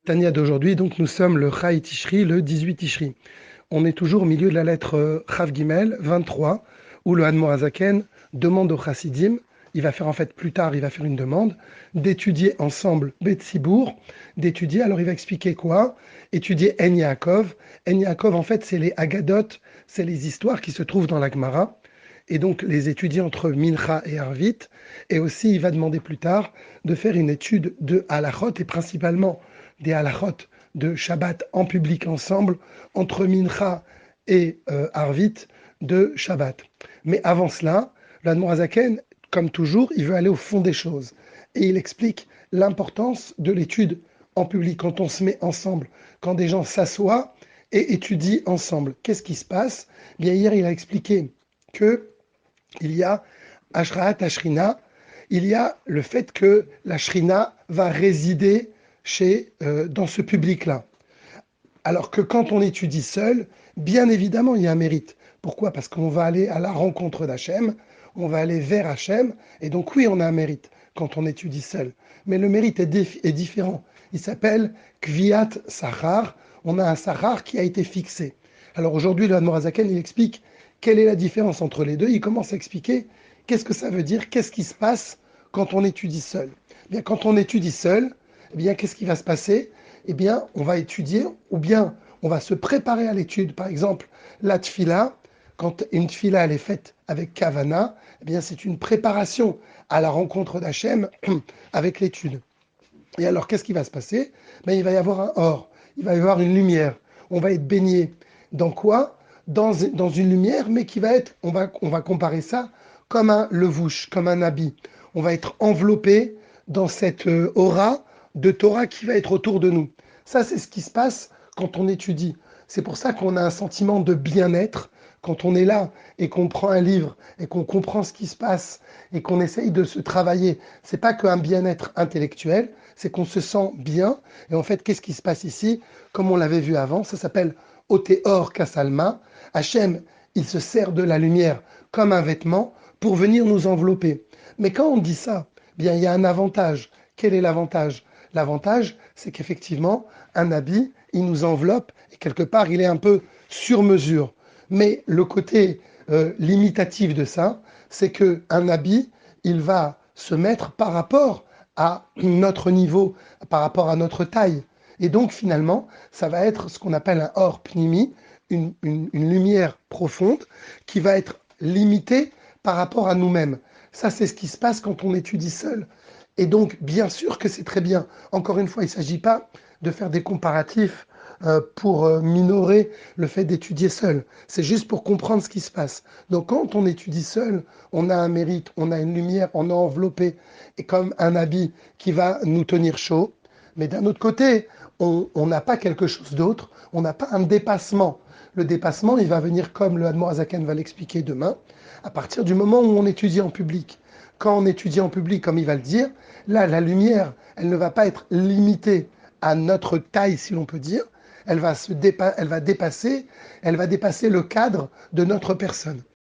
Tania d'aujourd'hui, donc nous sommes le Chai Tishri, le 18 Tishri. On est toujours au milieu de la lettre Chav Gimel 23, où le Hadmor Azaken demande au Chassidim, il va faire en fait plus tard, il va faire une demande, d'étudier ensemble Betsibour, d'étudier, alors il va expliquer quoi? Étudier En Yaakov. En Yaakov, en fait, c'est les Agadot, c'est les histoires qui se trouvent dans la Gemara, et donc les étudier entre Mincha et Arvit, et aussi il va demander plus tard de faire une étude de Halachot, et principalement des halachot de Shabbat en public ensemble, entre Mincha et Arvit de Shabbat. Mais avant cela, l'Admorazaken, comme toujours, il veut aller au fond des choses. Et il explique l'importance de l'étude en public, quand on se met ensemble, quand des gens s'assoient et étudient ensemble. Qu'est-ce qui se passe? Bien, hier, il a expliqué que il y a Ashraat Ashrina, il y a le fait que la Shrina va résider dans ce public-là. Alors que quand on étudie seul, bien évidemment, il y a un mérite. Pourquoi? Parce qu'on va aller à la rencontre d'Hachem, on va aller vers Hachem, et donc oui, on a un mérite quand on étudie seul. Mais le mérite est différent. Il s'appelle Kviat Sachar. On a un Sachar qui a été fixé. Alors aujourd'hui, le Hadmorazaken, il explique quelle est la différence entre les deux. Il commence à expliquer qu'est-ce que ça veut dire, qu'est-ce qui se passe quand on étudie seul. Bien, quand on étudie seul, eh bien, qu'est-ce qui va se passer? Eh bien, on va étudier ou bien on va se préparer à l'étude. Par exemple, la tfila, quand une tfila elle est faite avec kavana, eh bien, c'est une préparation à la rencontre d'Hachem avec l'étude. Et alors, qu'est-ce qui va se passer? Ben, il va y avoir un or, il va y avoir une lumière. On va être baigné dans quoi? Dans une lumière, mais qui va être, on va comparer ça comme un levouche, comme un habit. On va être enveloppé dans cette aura de Torah qui va être autour de nous. Ça, c'est ce qui se passe quand on étudie. C'est pour ça qu'on a un sentiment de bien-être quand on est là et qu'on prend un livre et qu'on comprend ce qui se passe et qu'on essaye de se travailler. C'est pas qu'un bien-être intellectuel, c'est qu'on se sent bien. Et en fait, qu'est-ce qui se passe ici? Comme on l'avait vu avant, ça s'appelle Otéor Kasalma. Hachem, il se sert de la lumière comme un vêtement pour venir nous envelopper. Mais quand on dit ça, bien, il y a un avantage. Quel est l'avantage? L'avantage, c'est qu'effectivement, un habit, il nous enveloppe et quelque part, il est un peu sur mesure. Mais le côté limitatif de ça, c'est qu'un habit, il va se mettre par rapport à notre niveau, par rapport à notre taille. Et donc finalement, ça va être ce qu'on appelle un or pnimi, une lumière profonde qui va être limitée par rapport à nous-mêmes. Ça, c'est ce qui se passe quand on étudie seul. Et donc, bien sûr que c'est très bien. Encore une fois, il ne s'agit pas de faire des comparatifs pour minorer le fait d'étudier seul. C'est juste pour comprendre ce qui se passe. Donc, quand on étudie seul, on a un mérite, on a une lumière, on est enveloppé, et comme un habit qui va nous tenir chaud. Mais d'un autre côté, on n'a pas quelque chose d'autre, on n'a pas un dépassement. Le dépassement, il va venir comme le Hadmor Azaken va l'expliquer demain, à partir du moment où on étudie en public. Quand on étudie en public, comme il va le dire, là, la lumière, elle ne va pas être limitée à notre taille, si l'on peut dire. Elle va dépasser le cadre de notre personne.